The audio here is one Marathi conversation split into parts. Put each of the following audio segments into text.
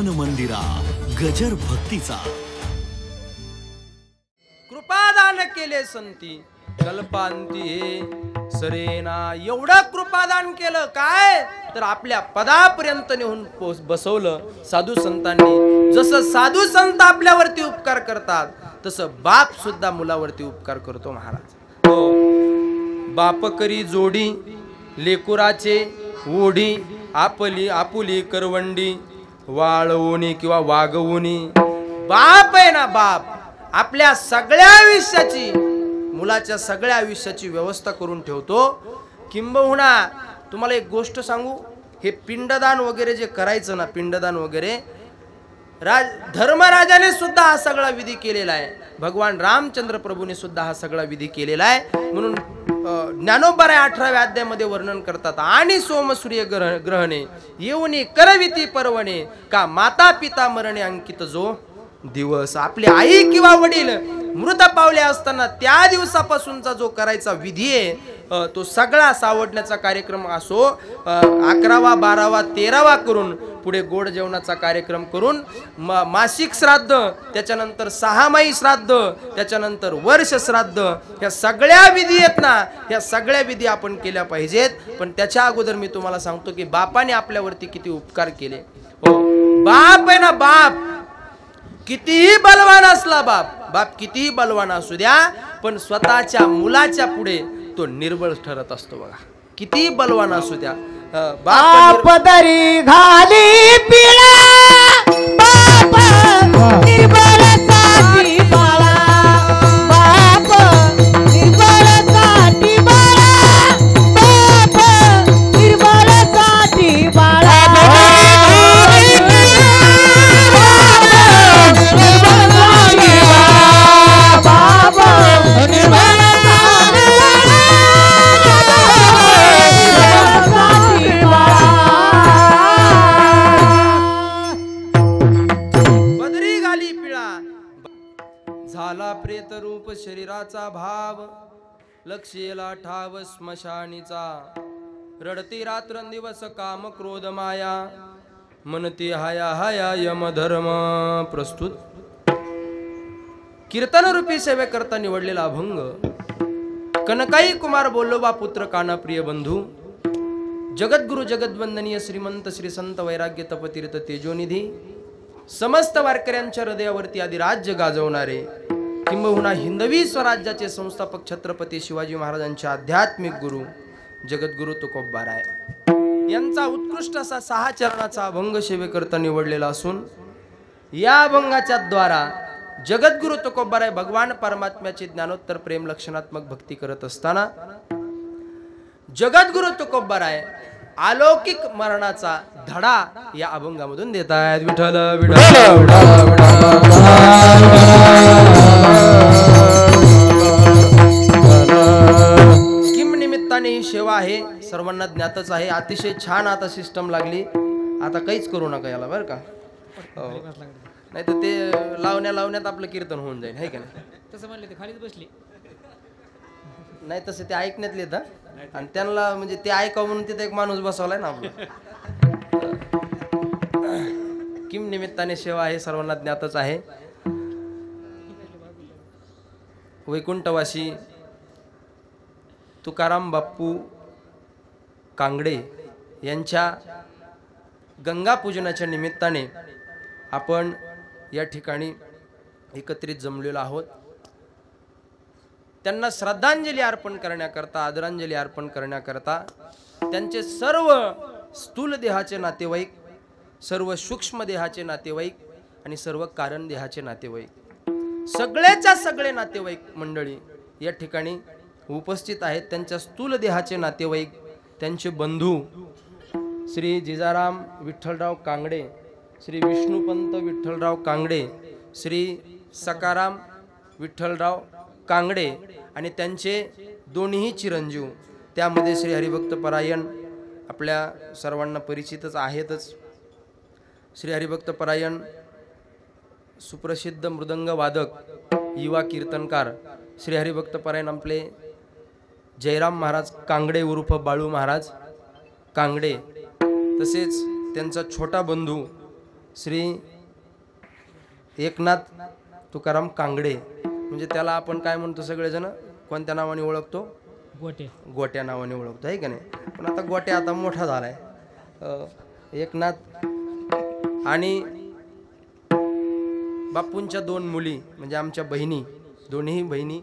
मन मंदिरा गजर भक्तीचा कृपादान केले संती कल्पांती हे सरेना. एवढं कृपादान केलं काय तर आपल्या पदापर्यंत नेऊन बसवलं साधू संतांनी. जसं साधू संत आपल्यावरती उपकार करतात तसं बाप सुद्धा मुलावरती उपकार करतो महाराज. हो, बाप करी जोडी लेकुराचे ओढी आपली आपुली करवंडी वाळवणी किंवा वागवणी. बाप आहे ना बाप आपल्या सगळ्या आयुष्याची मुलाच्या सगळ्या आयुष्याची व्यवस्था करून ठेवतो. किंबहुना तुम्हाला एक गोष्ट सांगू, हे पिंडदान वगैरे जे करायचं ना, पिंडदान वगैरे धर्मराजाने सुद्धा हा सगळा विधी केलेला आहे. भगवान रामचंद्र प्रभूने सुद्धा हा सगळा विधी केलेला आहे. म्हणून ज्ञानोबा 18व्या अध्यायामध्ये वर्णन करतात. आणि सोमसूर्य ग्रहणे येऊनी करविती पर्वणे का माता पिता मरणे अंकित जो दिवस. आपली आई किंवा वडील मृत पावले असताना त्या दिवसापासूनचा जो करायचा विधी आहे तो सगळा सावडण्याचा कार्यक्रम असो, 11वा 12वा 13वा करून पुढे गोड जेवणाचा कार्यक्रम करून मासिक श्राद्ध, त्याच्यानंतर 6माही श्राद्ध, त्याच्यानंतर वर्ष श्राद्ध, ह्या सगळ्या विधी आहेत ना, ह्या सगळ्या विधी आपण केल्या पाहिजेत. पण त्याच्या अगोदर मी तुम्हाला सांगतो की बापाने आपल्यावरती किती उपकार केले. हो, बाप आहे ना बाप, कितीही बलवान असला बाप कितीही बलवान असू द्या पण स्वतःच्या मुलाच्या पुढे तो निर्बळ ठरत असतो. बघा कितीही बलवान असू द्या बाप दरी घाली पिळा बाप निर्बळसाठी बाळा. बाप निर्बळसाठी बाळा. बाप निर्बळसाठी बाळा. झाला प्रेत रूप शरीराचा भाव लक्षेला ठाव स्मशानीचा. रडती रात्रंदिवस काम क्रोध माया मनती हाया हाया यमधर्म प्रस्तुत. कीर्तन रूपी सेवेकरता निवडलेला अभंग. कनकाई कुमार बोल्लोबा पुत्र काना प्रिय बंधू जगद्गुरु जगद्वंदनीय श्रीमंत श्री संत वैराग्य तपतीर्थ तेजोनिधी समस्त वारकऱ्यांच्या हृदयावरती आधी राज्य गाजवणारे किंबहुना हिंदवी स्वराज्याचे संस्थापक छत्रपती शिवाजी महाराजांचे आध्यात्मिक गुरु जगद्गुरु तुकोबाराय यांचा उत्कृष्ट असा 6 चरणाचा अभंग सेवेकरता निवडलेला असून या अभंगाच्या द्वारा जगद्गुरु तुकोबाराय भगवान परमात्म्याची ज्ञानोत्तर प्रेम लक्षणात्मक भक्ती करत असताना जगद्गुरु तुकोबाराय अलौकिक मरणाचा धडा या अभंगामधून देत आहेत. विठ्ठल विठ्ठल किम निमित्ताने ही सेवा आहे सर्वांना ज्ञातच आहे. अतिशय छान आता सिस्टम लागली. आता काहीच करू नका याला बरं का. नाही तर ते लावण्यात आपलं कीर्तन होऊन जाईल है का नाही. तसं म्हणले ते खालीच बसली नाही तसं ते ऐकण्यात येतं आणि त्यांना म्हणजे ते ऐकावं म्हणून तिथे एक माणूस बसवलाय ना आपला. किम निमित्ताने सेवा आहे सर्वांना ज्ञातच आहे. वैकुंठवासी तुकाराम बाप्पू कांगडे यांच्या गंगा पूजनाच्या निमित्ताने आपण या ठिकाणी एकत्रित जमलेलो आहोत. त्यांना श्रद्धांजली अर्पण करण्याकरता, आदरांजली अर्पण करण्याकरता त्यांचे सर्व स्थूल देहाचे नातेवाईक, सर्व सूक्ष्म देहाचे नातेवाईक आणि सर्व कारण देहाचे नातेवाईक, सगळेच्या सगळे नातेवाईक मंडळी या ठिकाणी उपस्थित आहेत. त्यांच्या स्थूल देहाचे नातेवाईक, त्यांचे बंधू श्री जिजाराम विठ्ठलराव कांगडे, श्री विष्णुपंत विठ्ठलराव कांगडे, श्री सकाराम विठ्ठलराव कांगडे आणि त्यांचे दोन्ही चिरंजीव, त्यामध्ये श्री हरिभक्त परायण आपल्या सर्वांना परिचितच आहेतच. श्री हरिभक्त परायण सुप्रसिद्ध मृदंग वादक युवा कीर्तनकार श्री हरिभक्त परायण आपले जयराम महाराज कांगडे उर्फ बाळू महाराज कांगडे, तसेच त्यांचा छोटा बंधू श्री एकनाथ तुकाराम कांगडे, म्हणजे त्याला आपण काय म्हणतो सगळेजण कोणत्या नावाने ओळखतो? गोट्या नावाने ओळखतो आहे का नाही. पण आता गोट्या आता मोठा झालाय. एकनाथ आणि बापूंच्या 2 मुली म्हणजे आमच्या बहिणी, दोन्ही बहिणी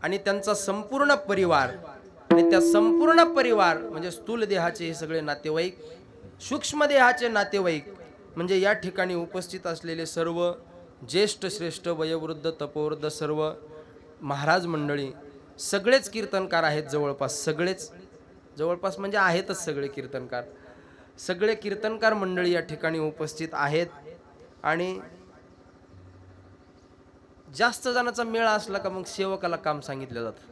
आणि त्यांचा संपूर्ण परिवार, आणि त्या संपूर्ण परिवार म्हणजे स्थूल देहाचे हे सगळे नातेवाईक, सूक्ष्म देहाचे नातेवाईक म्हणजे या ठिकाणी उपस्थित असलेले सर्व ज्येष्ठ श्रेष्ठ वयोवृद्ध तपोवृद्ध सर्व महाराज मंडळी, सगळेच कीर्तनकार आहेत. जवळपास सगळेच, जवळपास म्हणजे आहेतच सगळे कीर्तनकार, सगळे कीर्तनकार मंडळी या ठिकाणी उपस्थित आहेत. आणि जास्त जणांचा मेळा असला का मग सेवकाला काम सांगितलं जातं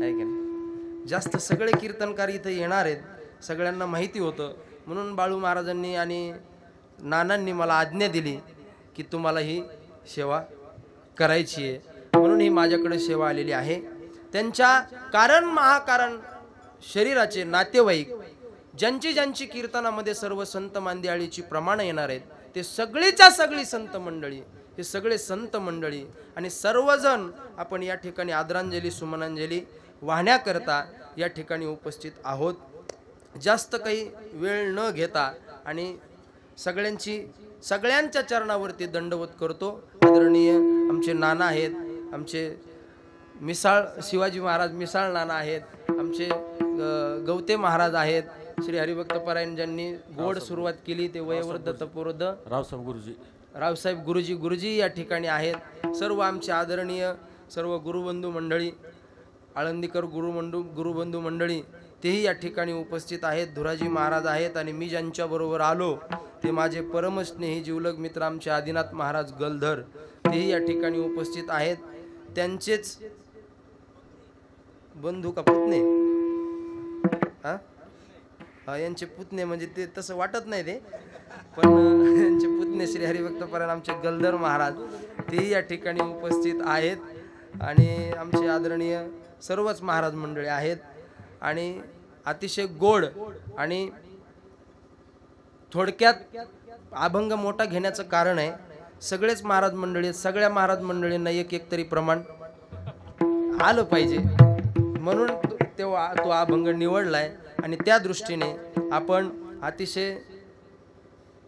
आहे की नाही. जास्त सगळे कीर्तनकार इथे येणार आहेत, सगळ्यांना माहिती होतं. म्हणून बाळू महाराजांनी आणि नानांनी मला आज्ञा दिली की तुम्हाला ही सेवा करायची आहे, म्हणून ही माझ्याकडे सेवा आलेली आहे. त्यांच्या कारण महाकारण शरीराचे नातेवाईक ज्यांची ज्यांची कीर्तनामध्ये सर्व संत मांदियाळीची प्रमाणं येणार आहेत, ते सगळीच्या सगळी संत मंडळी, हे सगळे संत मंडळी आणि सर्वजण आपण या ठिकाणी आदरांजली सुमनांजली वाहण्याकरता या ठिकाणी उपस्थित आहोत. जास्त काही वेळ न घेता आणि सगळ्यांच्या चरणावरती दंडवत करतो. आदरणीय आमचे नाना आहेत, आमचे मिसाळ शिवाजी महाराज मिसाळ नाना आहेत, आमचे गवते महाराज आहेत, श्री हरिभक्त परायण ज्यांनी गोड सुरुवात केली ते वयोवृद्ध तपोवृद्ध रावसाहेब गुरुजी या ठिकाणी आहेत. सर्व आमचे आदरणीय सर्व गुरुबंधू मंडळी, आळंदीकर गुरुबंधू मंडळी तेही या ठिकाणी उपस्थित आहेत. धुराजी महाराज आहेत आणि मी ज्यांच्या बरोबर आलो ते माझे परमस्नेही जिवलग मित्र आमचे आदिनाथ महाराज गलधर तेही या ठिकाणी उपस्थित आहेत. त्यांचेच बंधू का पुतणे, यांचे पुतणे म्हणजे ते तसं वाटत नाही ते, पण यांचे पुतणे श्री हरिभक्त परायण आमचे गलधर महाराज तेही या ठिकाणी उपस्थित आहेत. आणि आमचे आदरणीय सर्वच महाराज मंडळी आहेत. आणि अतिशय गोड आणि थोडक्यात अभंग मोठा घेण्याचं कारण आहे सगळेच महाराज मंडळी, सगळ्या महाराज मंडळींना एक एक तरी प्रमाण आलं पाहिजे म्हणून तो अभंग निवडलाय. आणि त्या दृष्टीने आपण अतिशय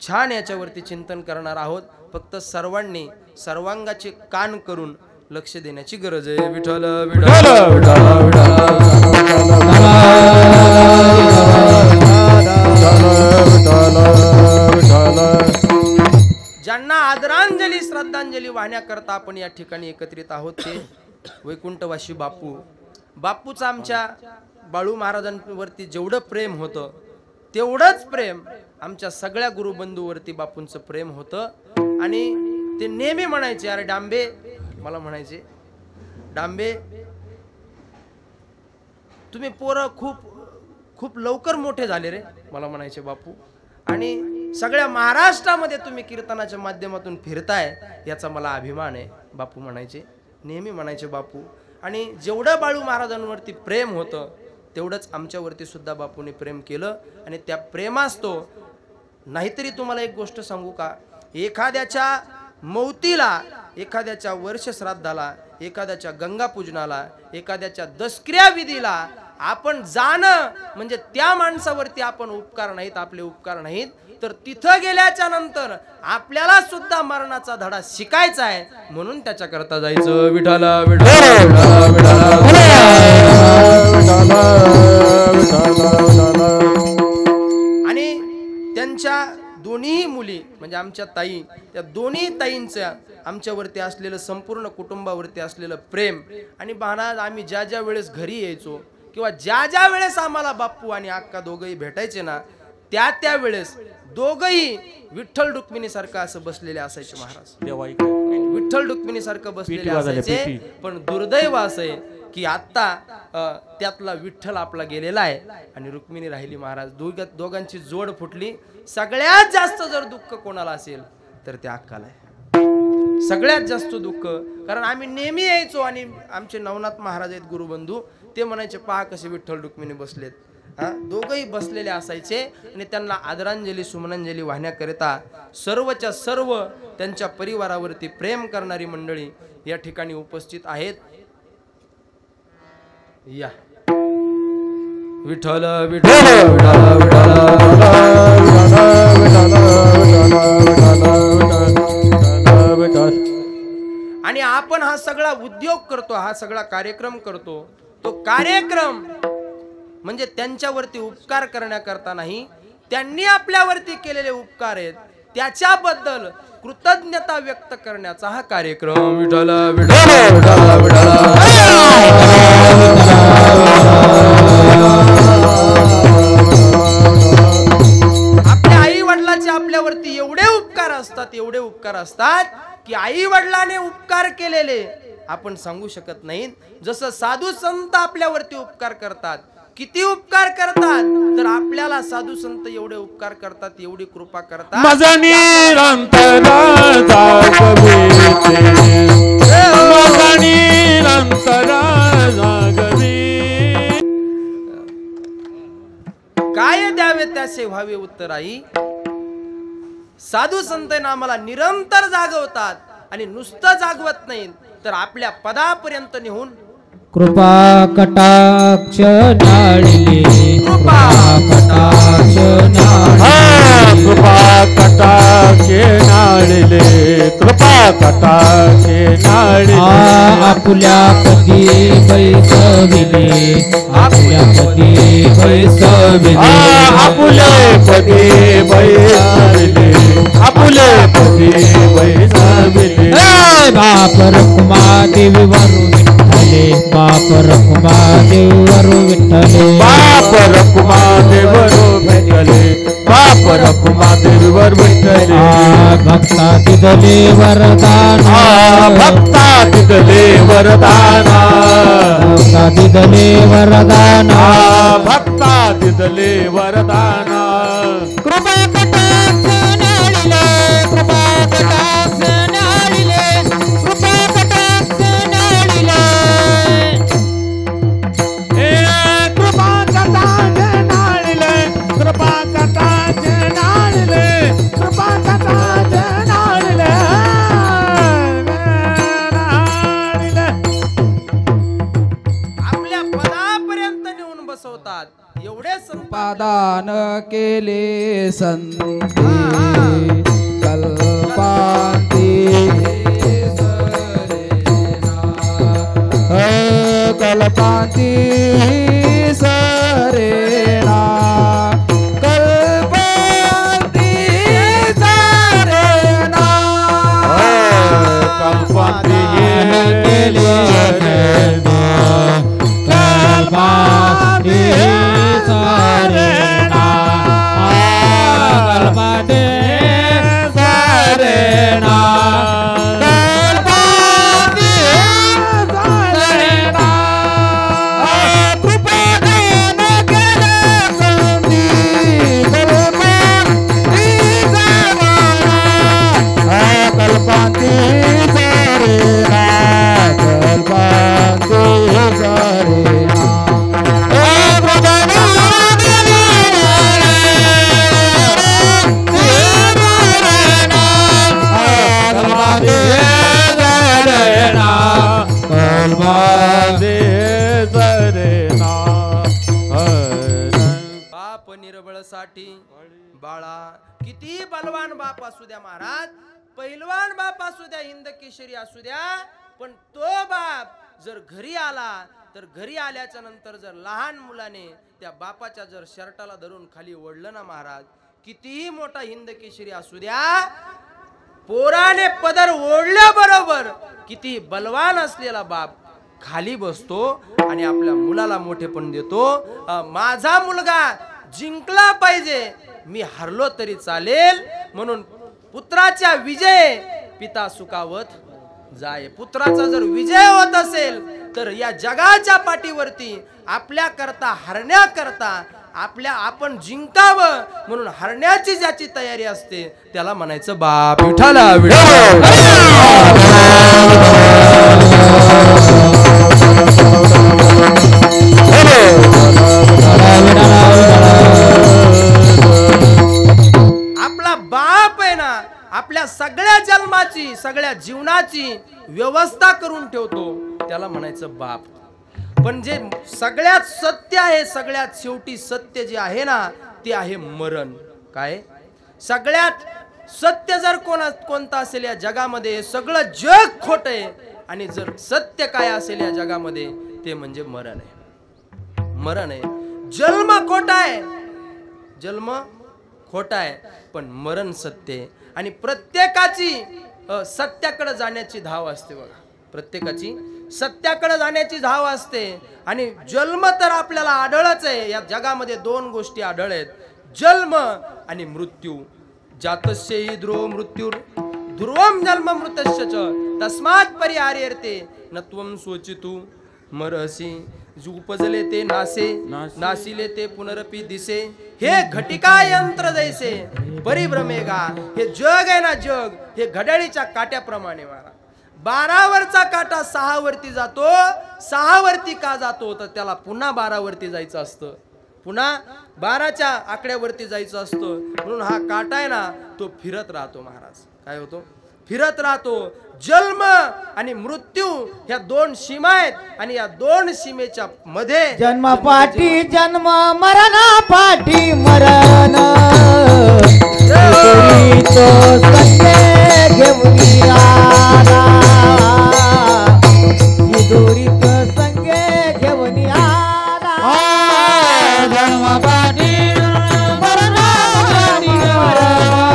छान याच्यावरती चिंतन करणार आहोत. फक्त सर्वांनी सर्वांगाचे कान करून लक्ष देण्याची गरज आहे. विठ्ठल विठ्ठल ज्यांना आदरांजली श्रद्धांजली वाहण्याकरता आपण या ठिकाणी एकत्रित आहोत ते वैकुंठवासी बापूचं आमच्या बाळू महाराजांवरती जेवढं प्रेम होतं तेवढंच प्रेम आमच्या सगळ्या गुरुबंधूवरती बापूंचं प्रेम होतं. आणि ते नेहमी म्हणायचे, अरे डांबे, मला म्हणायचे डांबे तुम्ही पोरं खूप लवकर मोठे झाले रे, मला म्हणायचे बापू. आणि सगळ्या महाराष्ट्रामध्ये तुम्ही कीर्तनाच्या माध्यमातून फिरताय याचा मला अभिमान आहे बापू म्हणायचे, नेहमी म्हणायचे बापू. आणि जेवढं बाळू महाराजांवरती प्रेम होतं तेवढंच आमच्यावरती सुद्धा बापूने प्रेम केलं. आणि त्या प्रेमास तो नाहीतरी तुम्हाला एक गोष्ट सांगू का, एखाद्याच्या मौतीला, एखाद्याच्या वर्ष श्राद्धाला, एखाद्याच्या गंगा पूजनाला, एखाद्याच्या दसक्रिया विधीला आपण जाणं म्हणजे त्या माणसावरती आपण उपकार नाहीत, आपले उपकार नाहीत, तर तिथं गेल्याच्या नंतर आपल्याला सुद्धा मरणाचा धडा शिकायचा आहे म्हणून त्याच्या करता जायचं. विठ्ठल आणि त्यांच्या दोन्ही मुली म्हणजे आमच्या ताई, त्या दोन्ही ताईंच्या आमच्यावरती असलेलं संपूर्ण कुटुंबावरती असलेलं प्रेम. आणि महाराज आम्ही ज्या ज्या वेळेस घरी यायचो किंवा ज्या ज्या वेळेस आम्हाला बाप्पू आणि अक्का दोघंही भेटायचे ना, त्या वेळेस दोघंही विठ्ठल रुक्मिणी सारखं असं बसलेले असायचे महाराज, विठ्ठल रुक्मिणी सारखं बसलेले असायचे. पण दुर्दैव असं आहे की आता त्यातला विठ्ठल आपला गेलेला आहे आणि रुक्मिणी राहिली महाराज. दोघांची जोड फुटली. सगळ्यात जास्त जर दुःख कोणाला असेल तर त्या अक्काला आहे, सगळ्यात जास्त दुःख. कारण आम्ही नेहमी यायचो आणि आमचे नवनाथ महाराज आहेत गुरुबंधू, ते म्हणायचे पहा कसे विठ्ठल रुक्मिणी बसलेत. दोघही बसलेले असायचे आणि त्यांना आदरांजली सुमनांजली वाहण्याकरिता सर्वच्या सर्व त्यांच्या परिवारावरती प्रेम करणारी मंडळी या ठिकाणी उपस्थित आहेत. या विठ्ठल विठ्ठल आणि आपण हा सगळा उद्योग करतो, हा सगळा कार्यक्रम करतो. तो कार्यक्रम म्हणजे त्यांच्यावरती उपकार करण्याकरता नाही, त्यांनी आपल्यावरती केलेले उपकार आहेत त्याच्याबद्दल कृतज्ञता व्यक्त करण्याचा हा कार्यक्रम. विठ्ठल विठ्ठल आपल्या आई वडिलांचे आपल्यावरती एवढे उपकार असतात की आई वडिलांनी उपकार केलेले आपण सांगू शकत नाही. जसं साधू संत आपल्यावरती उपकार करतात, किती उपकार करतात, तर आपल्याला साधू संत एवढे उपकार करतात, एवढी कृपा करतात. माझा निरंतर जागविते, माझा निरंतर जागवी. काय द्यावे त्याचे व्हावे उत्तराई. साधू संत आम्हाला निरंतर जागवतात आणि नुसतं जागवत नाहीत तर आपल्या पदापर्यंत नेऊन कृपा कटाक्ष नाळिले, कृपा कटाक्ष नाळिले, कृपा कटाक्षे नाळिले, कृपा कटाक्षे नाळिले. आपुल्या पदी बैसविले, आपुल्या पदी बैसविले, आपुले पदी बैसविले, आपुले पदी बैसविले. बाप रखुमा देवी वरू विठ्ठले, बाप रखुमा देवी वरू विठ्ठले, बाप रखुमा देवरो विठ्ठले, बाप रखुमा देवर विठ्ठले. भक्ता दिदले वरदान, भक्ता दिदले वरदाना, भक्ता दिदले वरदान, भक्ता दिदले वरदाना. कृपा कटाक्ष नाळिले, कृपा कटाक्ष नाळिले, कृपा कटाक्ष नाळिले. कृपा कटाक्षे नाळिले, कृपा कटाक्षे नाळिले, कृपा कटाक्षे नाळिले, नाळिले. आपल्या पदापर्यंत नेऊन बसवतात. एवढे पादान केले संती कल्पांती कल्पांती सरेणा, कल्पांती सरेणा. कल्पांती केले कल्पांती सरेणा, कल्पांती सरेणा, कल्पांती सरेणा. कृपादान केले संधी कल्पांती सरेणा, कल्पांती सरेणा, कल्पांती सरेणा. बाप निर्बळसाठी बाळा, किती बलवान बाप असू द्या महाराज, पैलवान बाप असू द्या, हिंद केशरी असू द्या, पण तो बाप जर घरी आला तर घरी आल्याच्या नंतर जर लहान मुलाने त्या बापाच्या जर शर्टाला धरून खाली ओढलं ना महाराज, कितीही मोठा हिंद केशरी असू द्या, पोराने पदर ओढल्याबरोबर किती बलवान असलेला बाप खाली बसतो आणि आपल्या मुलाला मोठेपण देतो. माझा मुलगा जिंकला पाहिजे, मी हरलो तरी चालेल, म्हणून पुत्राच्या विजय पिता सुखावत जाय. पुत्राचा जर विजय होत असेल तर या जगाच्या पाठीवरती आपल्या करता हरण्याकरता आपण जिंकावं म्हणून हरण्याची ज्याची तयारी असते त्याला म्हणायचं बाप. विठ्ठला विठ्ठला आपल्या सगळ्या जन्माची सगळ्या जीवनाची व्यवस्था करून ठेवतो त्याला म्हणायचं बाप. पण जे सगळ्यात सत्य आहे, सगळ्यात शेवटी सत्य जे आहे ना ते आहे मरण. काय सगळ्यात सत्य जर कोणता असेल या जगामध्ये, सगळं जग खोट आहे आणि जर सत्य काय असेल या जगामध्ये ते म्हणजे मरण आहे. मरण आहे. जन्म खोटा आहे, जन्म खोटा आहे, पण मरण सत्य आहे. आणि प्रत्येकाची सत्याकडे जाण्याची धाव असते बघा. प्रत्येकाची सत्याकडे जाण्याची धाव असते. आणि जन्म तर आपल्याला आढळच आहे. या जगामध्ये दोन गोष्टी आढळ आहेत, जन्म आणि मृत्यू. जातस्य हि ध्रुव मृत्यू ध्रुवम जन्म मृतस्य च तस्मात् परिहार्यते नत्वं स्वचितु मरसी. उपजले ते नासे नासिले ते पुनरपि दिसे. हे घटिका यंत्र जैसे परिभ्रमेगा. हे जग आहे ना जग, हे घड्याळीच्या काट्याप्रमाणे मारा. 12 वरचा काटा 6 वरती जातो. 6 वरती का जातो तर त्याला पुन्हा 12 वरती जायचं असतं, पुन्हा 12च्या आकड्यावरती जायचं असतं. म्हणून हा काटा आहे ना तो फिरत राहतो महाराज. काय होतो? फिरत राहतो. जन्म आणि मृत्यू ह्या दोन सीमा आहेत आणि या दोन सीमेच्या मध्ये जन्मापाठी जन्म मरणापाठी मरण. तो संगे घेऊन आला, दोरीत संगे घेऊन आला. जन्मापाठी मरणापाठी मरण.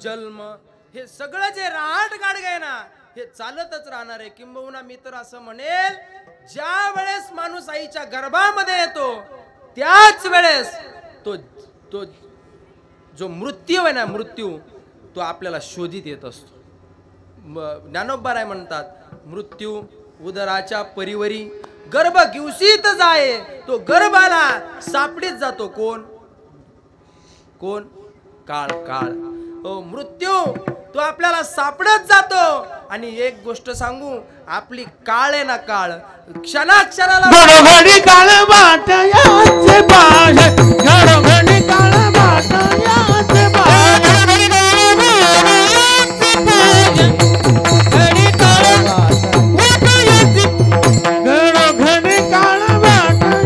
जन्म हे सगळं जे राहट गाडग आहे ना हे चालतच राहणार आहे. किंबहुना मी तर असं म्हणेल, ज्या वेळेस माणूस आईच्या गर्भामध्ये येतो त्याच वेळेस तो जो मृत्यू आहे ना, मृत्यू तो आपल्याला शोधित येत असतो. ज्ञानोबा राय म्हणतात, मृत्यू उदराच्या परिवरी गर्भ घेऊशीत जाय. तो गर्भाला सापडीत जातो. कोण कोण? काळ. काळ मृत्यू तो आपल्याला सापडत जातो. आणि एक गोष्ट सांगू, आपली काळ आहे ना, काळ क्षणाक्षणाला घडोघडी काळ वाट याचे बाळ. घडोघडी काळ वाट याचे बाळ. घडोघडी काळ वाट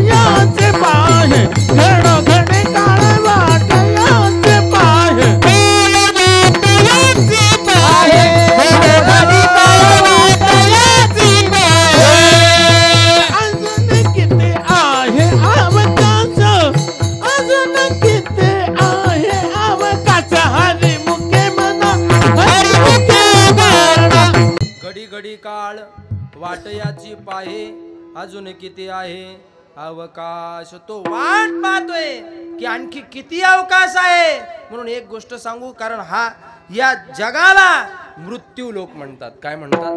याचे बाळ. घडोघडी काळ वाट याचे बाळ. घडी काळ वाट याची पाहे अजून किती आहे अवकाश. तो वाट पाहतोय की आणखी किती अवकाश आहे. म्हणून एक गोष्ट सांगू, कारण हा या जगाला मृत्यू लोक म्हणतात. काय म्हणतात?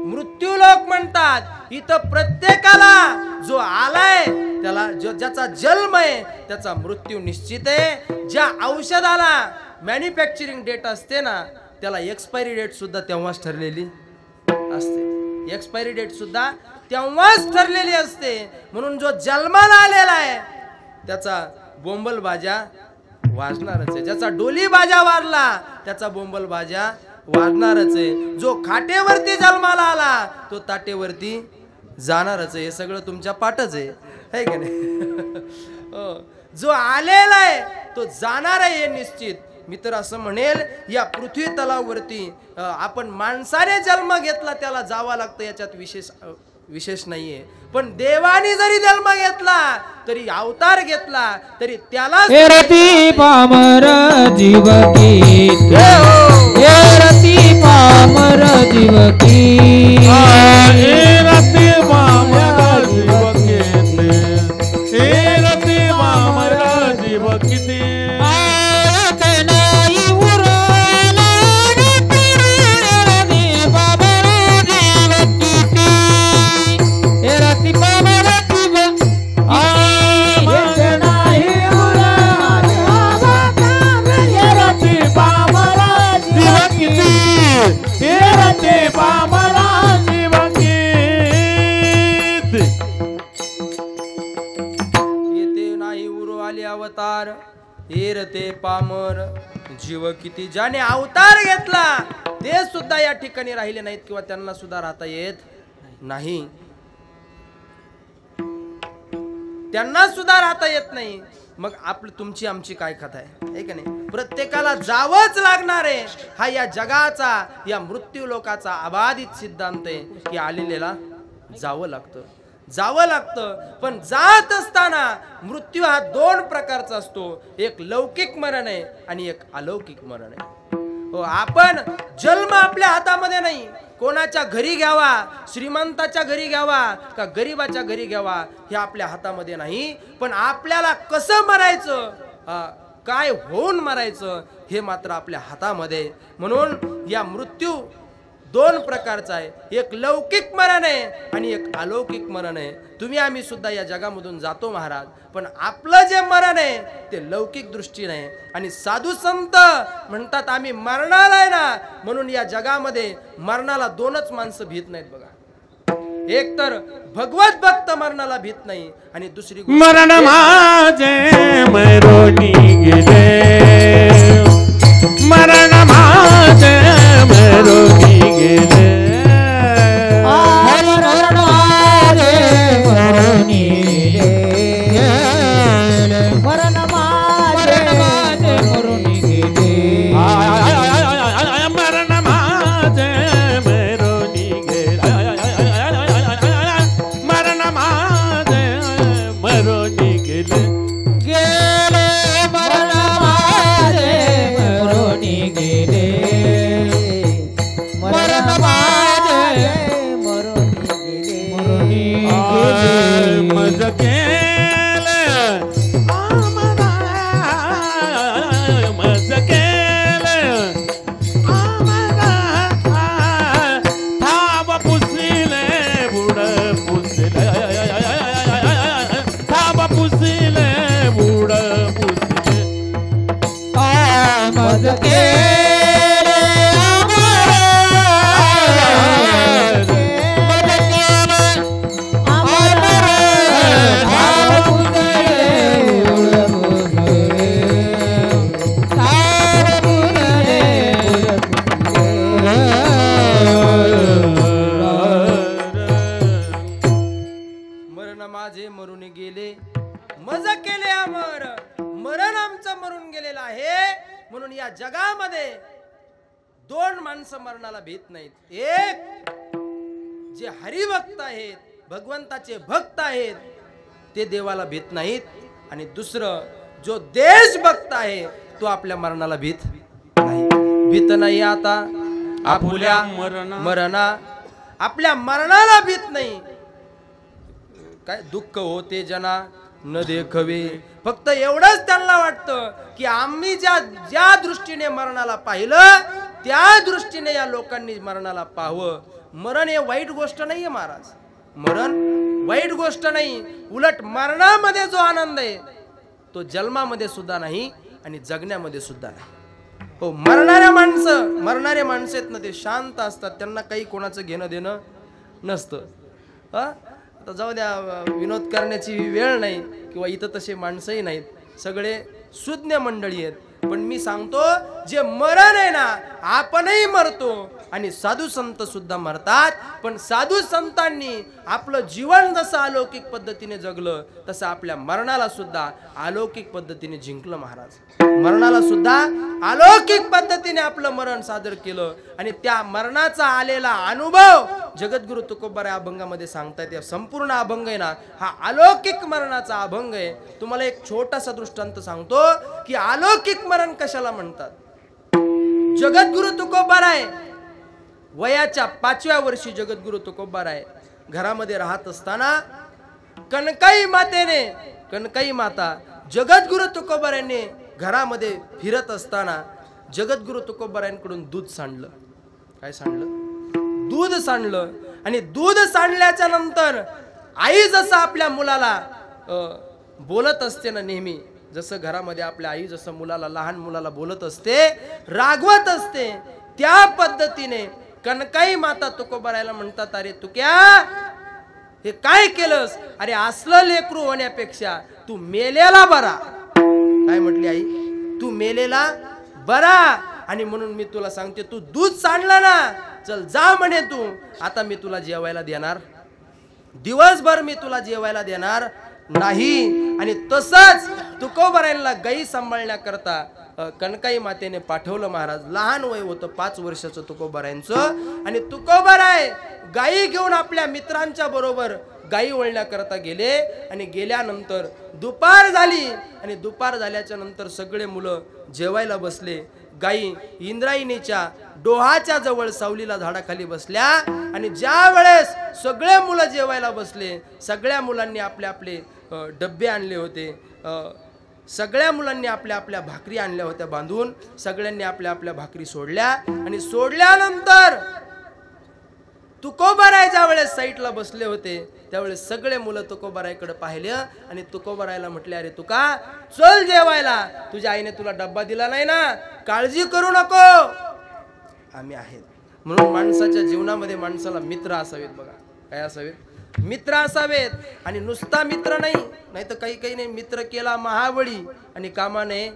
मृत्यू लोक म्हणतात. इथं प्रत्येकाला जो आलाय त्याला ज्याचा जन्म आहे त्याचा मृत्यू निश्चित आहे. ज्या औषधाला मॅन्युफॅक्चरिंग डेट असते ना त्याला एक्सपायरी डेट सुद्धा तेव्हाच ठरलेली असते. एक्सपायरी डेट सुद्धा तेव्हाच ठरलेली असते. म्हणून जो जन्माला आलेला आहे त्याचा बोंबल बाजा वाजणारच आहे. ज्याचा डोली बाजा वाजला त्याचा बोंबल बाजा वाजणारच आहे. जो खाटेवरती जन्माला आला तो ताटेवरती जाणारच आहे. हे सगळं तुमच्या पाठच आहे की नाही? जो आलेला आहे तो जाणार आहे हे निश्चित. मी तर असं म्हणेल, या पृथ्वी तलावरती आपण माणसाने जन्म घेतला त्याला जावं लागतं, याच्यात विशेष नाहीये. पण देवाने जरी जन्म घेतला तरी अवतार घेतला तरी त्याला रती पामर जीवकी रती पामर जीवकी रती पामर जीवकी रती पामर जीवकी अवतार एरते पामर जीव किती. ज्याने अवतार घेतला ते सुद्धा या ठिकाणी राहिले नाहीत किंवा त्यांना सुद्धा राहता येत नाही, त्यांना सुद्धा राहता येत नाही. मग तुमची आमची काय कथा आहे का नाही? प्रत्येकाला जावंच लागणार आहे. हा या जगाचा, या मृत्यू लोकाचा अबाधित सिद्धांत आहे की आलेल्याला जावं लागतं. पण जात असताना मृत्यू हा दोन प्रकारचा असतो. एक लौकिक मरण आहे आणि एक अलौकिक मरण आहे. हो, आपण जन्म आपल्या हातामध्ये नाही. कोणाच्या घरी घ्यावा, श्रीमंताच्या घरी घ्यावा का गरीबाच्या घरी घ्यावा हे आपल्या हातामध्ये नाही. पण आपल्याला कसं मरायचं, काय होऊन मरायचं हे मात्र आपल्या हातामध्ये. म्हणून या मृत्यू दोन प्रकारचा आहे. एक लौकिक मरण आहे आणि एक अलौकिक मरण आहे. तुम्ही आम्ही सुद्धा या जगामधून जातो महाराज, पण आपलं जे मरण आहे ते लौकिक दृष्टीने आहे. आणि साधू संत म्हणतात आम्ही मरणाला आहे ना, म्हणून या जगामध्ये मरणाला दोनच माणसं भीत नाहीत बघा. एक तर भगवत भक्त मरणाला भीत नाही आणि दुसरी मरण माझे मरोनी गेले, मरण माझे मरोनी गेले, मरण माझे मरोनी गेले, मरण माझे मरोनी गेले, मरण माझे मरोनी गेले, मरण माझे मरोनी गेले, गेले मरण माझे मरोनी गेले, मरण माझे मरोनी गेले, मज केले मज केले थांब पुसिले बुड पुसिले, थांब पुसिले बुड पुसिले, मज केले मरून गेले, मज केले अमर, मरण आमचं मरून गेलेलं आहे. म्हणून या जगामध्ये दोन माणसं मरणाला भीत नाहीत. एक जे हरिभक्त आहेत, भगवंताचे भक्त आहेत, ते देवाला भीत नाहीत. आणि दुसरं जो देशभक्त आहे तो आपल्या मरणाला भीत नाही. आता आपल्या मरणा आपल्या मरणाला भीत नाही. काय दुःख होते जना न देखवे, फक्त एवढंच त्यांना वाटतं की आम्ही ज्या दृष्टीने मरणाला पाहिलं त्या दृष्टीने या लोकांनी मरणाला पाहावं. मरण हे वाईट गोष्ट नाहीये महाराज, मरण वाईट गोष्ट नाही. उलट मरणामध्ये जो आनंद आहे तो जन्मामध्ये सुद्धा नाही आणि जगण्यामध्ये सुद्धा नाही. हो, मरणारे माणसं आहेत ना ते शांत असतात, त्यांना काही कोणाचं घेणं देणं नसतं. आता जाऊ द्या, विनोद करण्याची वेळ नाही किंवा इथं तसे माणसंही नाहीत, सगळे सुज्ञ मंडळी आहेत. पण मी सांगतो जे मरण आहे ना, आपणही मरतो आणि साधू संत सुद्धा मरतात. पण साधू संतांनी आपलं जीवन जसं अलौकिक पद्धतीने जगलं तसं आपल्या मरणाला सुद्धा अलौकिक पद्धतीने जिंकलं महाराज. मरणाला सुद्धा अलौकिक पद्धतीने आपलं मरण सादर केलं आणि त्या मरणाचा आलेला अनुभव जगद्गुरु तुकोबाराय अभंगामध्ये सांगतायत. या संपूर्ण अभंग आहे ना हा अलौकिक मरणाचा अभंग आहे. तुम्हाला एक छोटासा दृष्टांत सांगतो की अलौकिक मरण कशाला म्हणतात. जगद्गुरु तुकोबाराय वयाच्या 5व्या वर्षी जगद्गुरु तुकोबाराय घरामध्ये राहत असताना कनकाई माता जगद्गुरु तुकोबारायांनी घरामध्ये फिरत असताना जगद्गुरु तुकोबारायांकडून दूध सांडलं. काय सांडलं? दूध सांडलं. आणि दूध सांडल्याच्या नंतर आई जसं आपल्या मुलाला बोलत असते ना, नेहमी जसं घरामध्ये आपल्या आई जसं मुलाला, लहान मुलाला बोलत असते, रागवत असते, त्या पद्धतीने कनकाई माता तुकोबारायला म्हणतात, अरे तुक्या हे काय केलंस? अरे असलं लेकरू होण्यापेक्षा तू मेलेला बरा. काय म्हटली आई? तू मेलेला बरा. आणि म्हणून मी तुला सांगते, तू दूध सांडला ना, चल जा म्हणे तू, आता मी तुला जेवायला देणार, दिवसभर मी तुला जेवायला देणार नाही. आणि तसंच तुकोबारायला गाई सांभाळण्याकरता कनकाई मातेने पाठवलं. महाराज लहान वय होतं, 5 वर्षाचं तुकोबारायांचं. आणि तुकोबाराय गाई घेऊन आपल्या मित्रांच्या बरोबर गाई वळण्याकरता गेले. आणि गेल्यानंतर दुपार झाली. आणि दुपार झाल्याच्या नंतर सगळे मुलं जेवायला बसले. गाई इंद्रायणीच्या डोहाच्या जवळ सावलीला झाडाखाली बसल्या. आणि ज्या वेळेस सगळे मुलं जेवायला बसले, सगळ्या मुलांनी आपले आपले डब्बे आणले होते, सगळ्या मुलांनी आपल्या आपल्या भाकरी आणल्या होत्या बांधून, सगळ्यांनी आपल्या आपल्या भाकरी सोडल्या. आणि सोडल्यानंतर तुकोबाराय ज्या वेळेस साईडला बसले होते त्यावेळेस सगळे मुलं तुकोबारायकडे पाहिले आणि तुकोबारायला म्हटले, अरे तुका चल जेवायला, तुझ्या आईने तुला डब्बा दिला नाही ना, काळजी करू नको, आम्ही आहेत. म्हणून माणसाच्या जीवनामध्ये माणसाला मित्र असावेत. बघा काय असावेत? मित्र असावेत. आणि नुसता मित्र नाही तर काही नाही, मित्र केला महाबळी आणि कामाने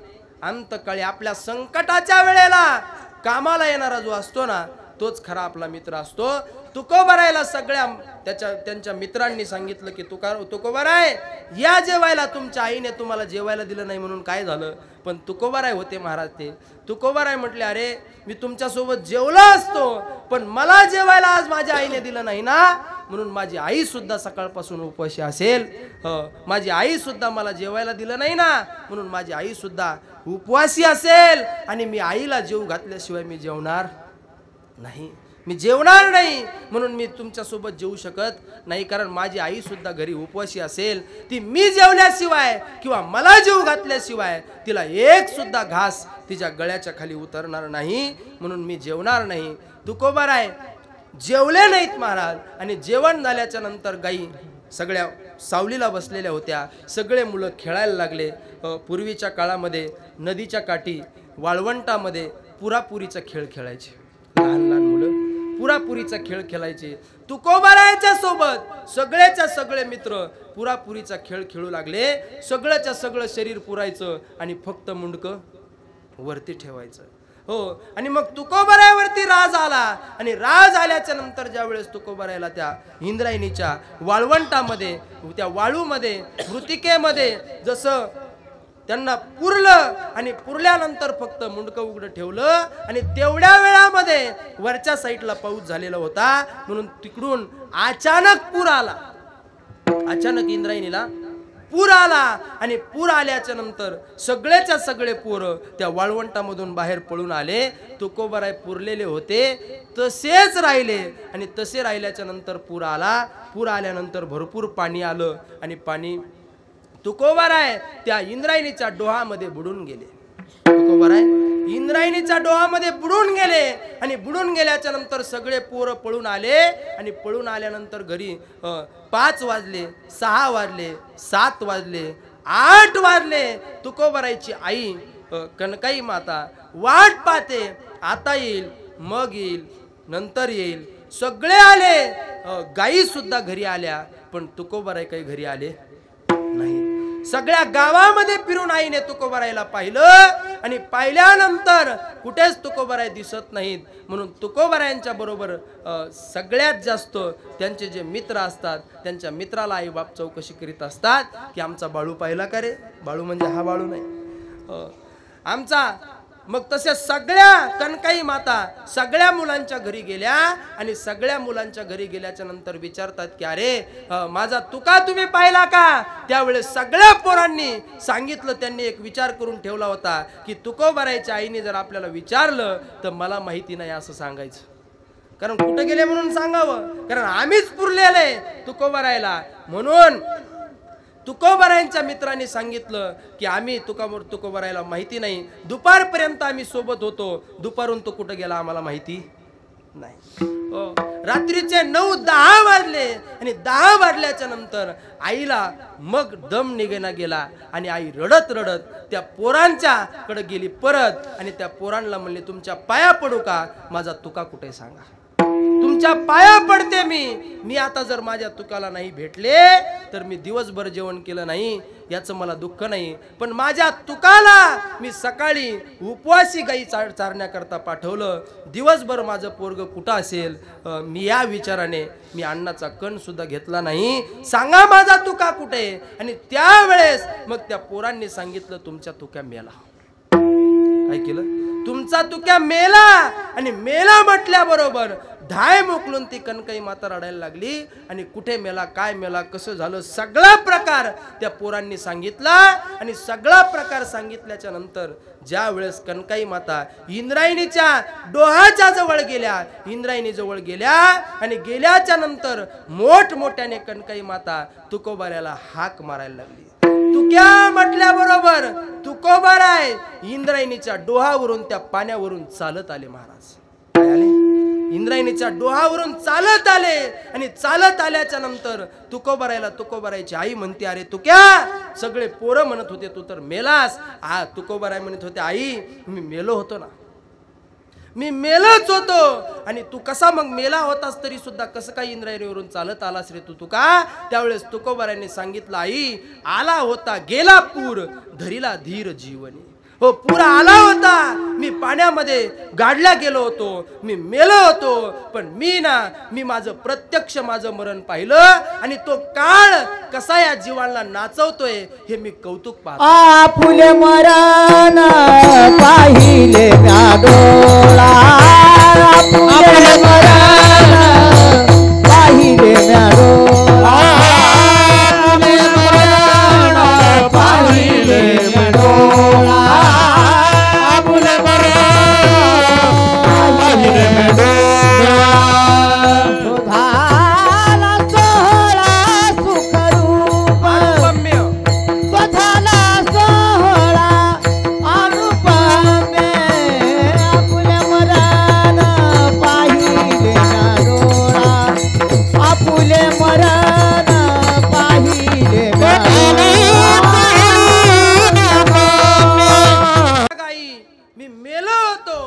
अंतकाळी आपल्या संकटाच्या वेळेला कामाला येणारा जो असतो ना तोच खरा आपला मित्र असतो. तुकोबारायला सगळ्या त्यांच्या मित्रांनी सांगितलं की तुकोबाराय या जेवायला, तुमच्या आईने तुम्हाला जेवायला दिलं नाही म्हणून काय झालं? पण तुकोबाराय होते महाराज ते. तुकोबाराय म्हटले, अरे मी तुमच्यासोबत जेवलो असतो पण मला जेवायला आज माझ्या आईने दिलं नाही ना, म्हणून माझी आई सुद्धा सकाळपासून उपवाशी असेल, माझी आई सुद्धा मला जेवायला दिलं नाही ना म्हणून माझी आई सुद्धा उपवासी असेल. आणि मी आईला जेवू घातल्याशिवाय मी जेवणार नाही, मी जेवणार नाही, म्हणून मी तुमच्यासोबत जेवू शकत नाही, कारण माझी आई सुद्धा घरी उपवासी असेल. ती मी जेवल्याशिवाय किंवा मला जेवू घातल्याशिवाय तिला एक सुद्धा घास तिच्या गळ्याच्या खाली उतरणार नाही, म्हणून मी जेवणार नाही. तुकोबाराय जेवले नाहीत महाराज. आणि जेवण झाल्याच्या नंतर गाई सगळ्या सावलीला बसलेल्या होत्या, सगळे मुलं खेळायला लागले. पूर्वीच्या काळामध्ये नदीच्या काठी वाळवंटामध्ये पुरापुरीचा खेळ खेळायचे, लहान लहान मुलं पुरापुरीचा खेळ खेळायचे. तुकोबारायच्या सोबत सगळेच्या सगळे मित्र पुरापुरीचा खेळ खेळू लागले. सगळ्याच्या सगळं शरीर पुरायचं आणि फक्त मुंडकं वरती ठेवायचं. हो. आणि मग तुकोबारायवरती राज आला. आणि राज आल्याच्या नंतर ज्या वेळेस तुकोबारायला त्या इंद्रायणीच्या वाळवंटामध्ये, त्या वाळूमध्ये, मृतिकेमध्ये जसं त्यांना पुरलं आणि पुरल्यानंतर फक्त मुंडकं उघडं ठेवलं. आणि तेवढ्या वेळामध्ये वरच्या साईडला पाऊस झालेला होता म्हणून तिकडून अचानक पूर आला. अचानक इंद्रायणीला पूर आला. आणि पूर आल्याच्या नंतर सगळेच्या सगळे पोरं त्या वाळवंटामधून बाहेर पळून आले. तुकोबाराय पुरलेले होते तसेच राहिले. आणि तसे राहिल्याच्या नंतर पूर आला. पूर आल्यानंतर भरपूर पाणी आलं आणि पाणी तुकोबाराय त्या इंद्रायणीच्या डोहामध्ये बुडून गेले. तुकोबाराय इंद्रायणीच्या डोहामध्ये बुडून गेले. आणि बुडून गेल्याच्या नंतर सगळे पोरं पळून आले. आणि पळून आल्यानंतर घरी 5 वाजले, 6 वाजले, 7 वाजले, 8 वाजले. तुकोबारायची आई कनकाई माता वाट पाहते, आता येईल, मग येईल, नंतर येईल. सगळे आले, गाई सुद्धा घरी आल्या, पण तुकोबाराय काही घरी आले नाही. सगळ्या गावामध्ये फिरून आईने तुकोबारायला पाहिलं आणि पाहिल्यानंतर कुठेच तुकोबाराय दिसत नाहीत. म्हणून तुकोबारायांच्या बरोबर सगळ्यात जास्त त्यांचे जे मित्र असतात त्यांच्या मित्राला आई बाप चौकशी करीत असतात की आमचा बाळू पाहिला का रे? बाळू म्हणजे हा बाळू नाही, आमचा मग तसे सगळ्या कनकाई माता सगळ्या मुलांच्या घरी गेल्या आणि सगळ्या मुलांच्या घरी गेल्याच्या नंतर विचारतात की अरे माझा तुका तुम्ही पाहिला का? त्यावेळेस सगळ्या पोरांनी सांगितलं. त्यांनी एक विचार करून ठेवला होता की तुकोबारायच्या आईने जर आपल्याला विचारलं तर मला माहिती नाही असं सांगायचं. कारण कुठं गेले म्हणून सांगावं, कारण आम्हीच पुरलेले तुकोबारायला. म्हणून तुकोबारायांच्या मित्रांनी सांगितलं की आम्ही तुकोबारायला माहिती नाही. दुपारपर्यंत आम्ही सोबत होतो, दुपारून तो कुठं गेला आम्हाला माहिती नाही. रात्रीचे 9-10 वाजले आणि 10 वाजल्याच्या नंतर आईला मग दम निघेना गेला आणि आई रडत रडत त्या पोरांच्या कडे गेली परत आणि त्या पोरांना म्हणले तुमच्या पाया पडू का? माझा तुका कुठे सांगा, तुमच्या पाया पडते मी आता जर माझ्या तुकाला नाही भेटले तर मी दिवसभर जेवण केलं नाही याचं मला दुःख नाही, पण माझ्या तुकाला मी सकाळी उपवासी गाई चारण्याकरता पाठवलं. दिवसभर माझं पोरग कुठं असेल मी या विचाराने मी अन्नाचा कण सुद्धा घेतला नाही. सांगा माझा तुका कुठे? आणि त्यावेळेस मग त्या पोरांनी सांगितलं तुमच्या तुक्या मेला. काय केलं? तुमचा तुक्या मेला. आणि मेला म्हटल्याबरोबर धाय मोकलून ती कनकाई माता रडायला लागली. आणि कुठे मेला, काय मेला, कसं झालं, सगळा प्रकार त्या पोरांनी सांगितला. आणि सगळा प्रकार सांगितल्याच्या नंतर ज्या वेळेस कनकाई माता इंद्रायणीच्या डोहाच्या जवळ गेल्या, इंद्रायणी जवळ गेल्या आणि गेल्याच्या नंतर मोठमोठ्याने कनकाई माता तुकोबाऱ्याला हाक मारायला लागली. तुक्या म्हटल्याबरोबर तुकोबाराय इंद्रायणीच्या डोहावरून त्या पाण्यावरून चालत आले. महाराज काय आले? इंद्रायणीच्या डोहावरून चालत आले. आणि चालत आल्याच्या नंतर तुकोबारायची आई म्हणते अरे तुक्या, सगळे पोरं म्हणत होते तू तर मेलास. तुकोबाराय म्हणत होते आई मी मेलो होतो ना, मी मेलोच होतो. आणि तू कसा मग मेला होतास तरी सुद्धा कसं काय इंद्रायणीवरून चालत आलास रे तू का? त्यावेळेस तुकोबारायांनी सांगितलं आई आला होता गेला पूर धरीला धीर जीवनी. हो पूर आला होता, मी पाण्यामध्ये गाडल्या गेलो होतो, मी मेलो होतो, पण मी माझं प्रत्यक्ष माझं मरण पाहिलं. आणि तो काळ कसा या जीवाला नाचवतोय हे मी कौतुक पाहतो. आपुले मरण पाहिले म्या डोळा, आपुले मरण पाहिले म्या डोळा, आपुले मरण पाहिले म्या डोळा, आपुले मरण पाहिले म्या डोळा. सुधाला सोहळा सुखरूप, स्वतःला सोहळा अनुपम्य, आपुले मरण पाहिले म्या डोळा, आपुले मरण पाहिले म्या डोळा. मी मेलो होतो,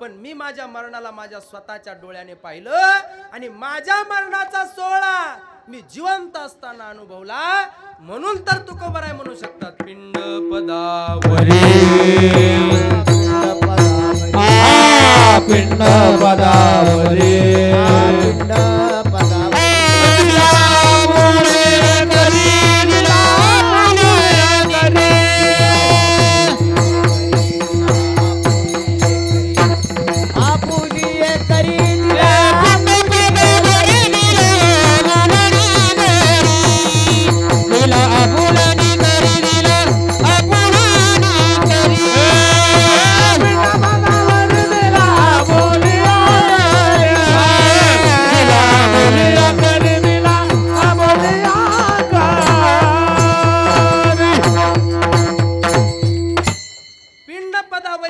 पण मी माझ्या मरणाला माझ्या स्वतःच्या डोळ्याने पाहिलं. आणि माझ्या मरणाचा सोहळा मी जिवंत असताना अनुभवला. म्हणून तर तुकोबाराय म्हणू शकतात पिंड पदावरी, पिंड पदावरी, पिंड पदावरी.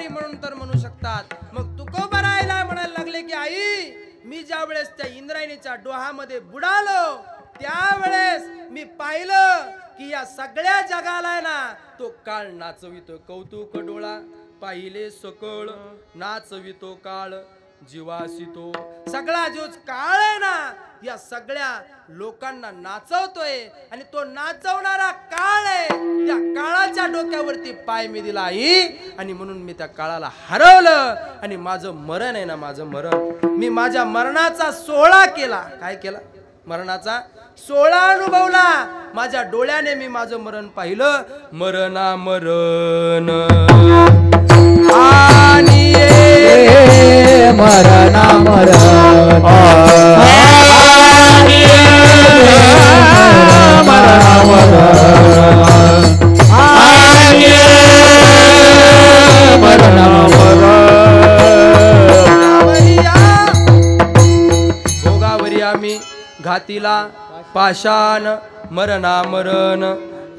म्हणून तर म्हणू शकतात. मग तुकोबारायला म्हणायला लागले की आई मी ज्या वेळेस त्या इंद्रायणीच्या डोहामध्ये बुडालो त्यावेळेस मी पाहिलं की या सगळ्या जगाला ना तो काळ नाचवितो. कौतुक डोळा पाहिले सकळ नाचवितो काळ जीवासितो. सगळा जो काळ आहे ना या सगळ्या लोकांना नाचवतोय आणि तो नाचवणारा काळ आहे. त्या काळाच्या डोक्यावरती पाय मी दिला आई आणि म्हणून मी त्या काळाला हरवलं. आणि माझं मरण आहे ना, माझं मरण मी माझ्या मरणाचा सोहळा केला. काय केला? मरणाचा सोहळा अनुभवला. माझ्या डोळ्याने मी माझं मरण पाहिलं. मरणा मरण छातीला पाषाण मरणा मरण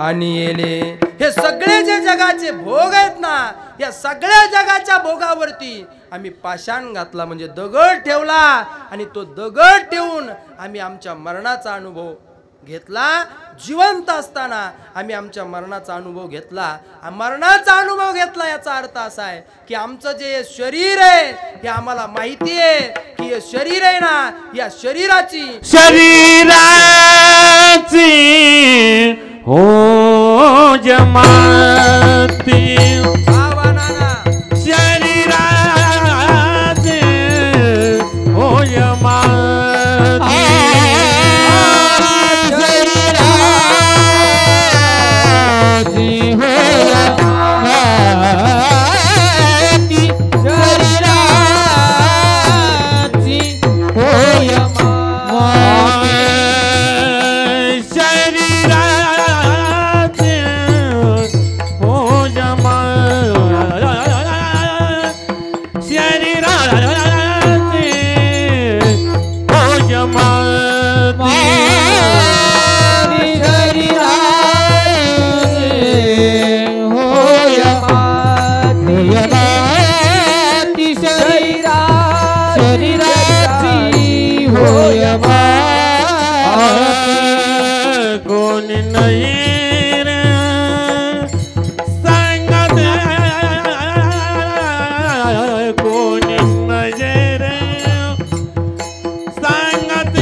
आणि येले. हे सगळे जे जगाचे भोग आहेत ना, या सगळ्या जगाच्या भोगावरती आम्ही पाषाण घातला म्हणजे दगड ठेवला आणि तो दगड ठेवून आम्ही आमच्या मरणाचा अनुभव घेतला. जिवंत असताना आम्ही आमच्या मरणाचा अनुभव घेतला. मरणाचा अनुभव घेतला याचा अर्थ असा आहे की आमचं जे शरीर आहे हे आम्हाला माहिती आहे की हे शरीर आहे ना, या शरीराची हो जमाती भावानाना शरीराचे हो जमाती कोणी नाही रे सांगत कोणी नाही रे सांगत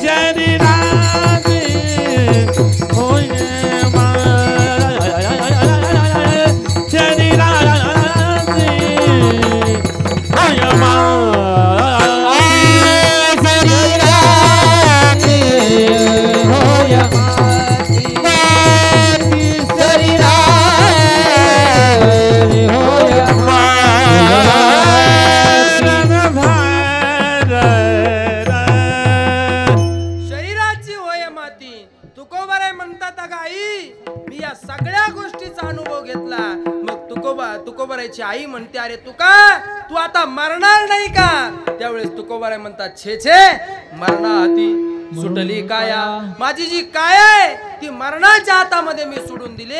शरीराचे होय शरीराचे शरीराची होय माती. तुकोबाराय म्हणतात अगं आई मी या सगळ्या गोष्टीचा अनुभव घेतला. मग तुकोबारायची आई म्हणते अरे तुका तू आता मरणार नाही का? त्यावेळेस तुकोबाराय म्हणतात छे छे मरणाहाती सुटली काया. माझी जी काय आहे ती मरणाच्या हातामध्ये मी सोडून दिली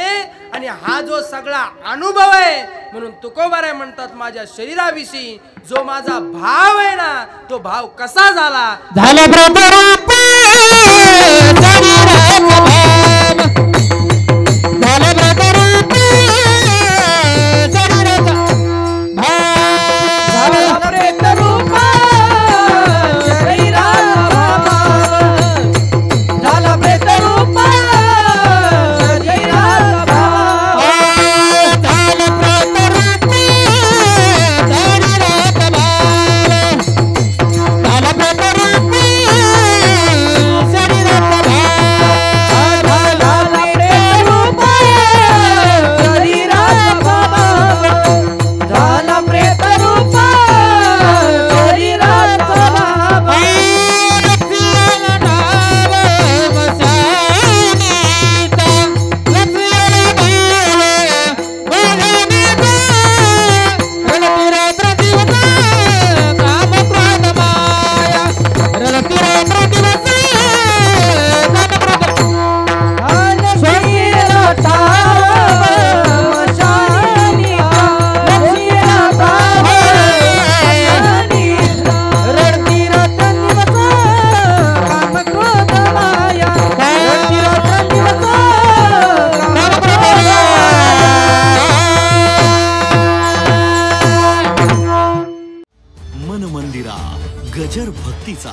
आणि हा जो सगळा अनुभव आहे म्हणून तुकोबाराय म्हणतात माझ्या शरीराविषयी जो माझा भाव आहे ना तो भाव कसा झाला मन मंदिरा गजर भक्तीचा.